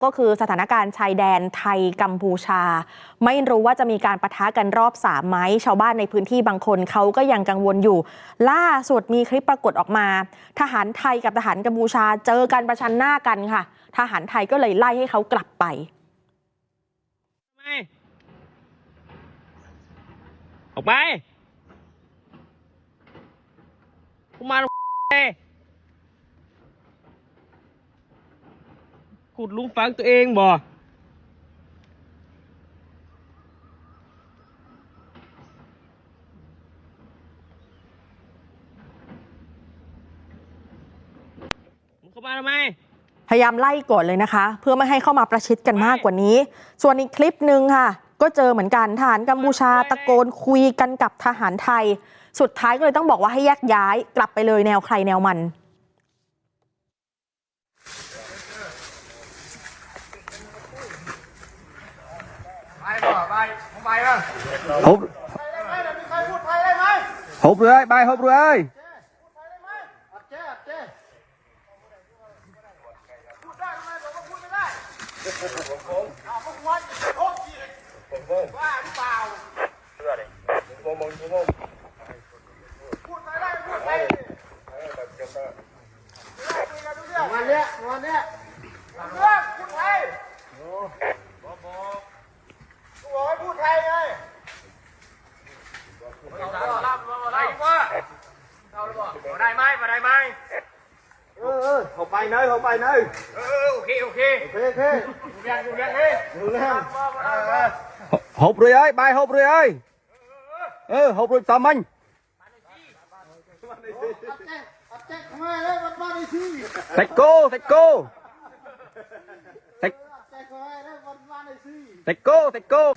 ก็คือสถานการณ์ชายแดนไทยกัมพูชาไม่รู้ว่าจะมีการปะทะกันรอบ3ไหมชาวบ้านในพื้นที่บางคนเขาก็ยังกังวลอยู่ล่าสุดมีคลิปปรากฏออกมาทหารไทยกับทหารกัมพูชาเจอกันประชันหน้ากันค่ะทหารไทยก็เลยไล่ให้เขากลับไปออกไปกูมาขุดลุงฟังตัวเองบ่มึงเข้ามาทำไมพยายามไล่ก่อนเลยนะคะเพื่อไม่ให้เข้ามาประชิดกันมากกว่านี้ส่วนอีกคลิปหนึ่งค่ะก็เจอเหมือนกันทหารกัมพูชาตะโกนคุยกันกับทหารไทยสุดท้ายก็เลยต้องบอกว่าให้แยกย้ายกลับไปเลยแนวใครแนวมันhụt rồi ơi bay hụt rồi ơiได้ไหมมาได้ไหมhụt bay nơi hụt bay nơi โอเคโอเคโอเคดูยังเลย hụt rồi ơi bay hụt rồi ơi hụt rồi tầm anh thạch cô thạch cô thạch cô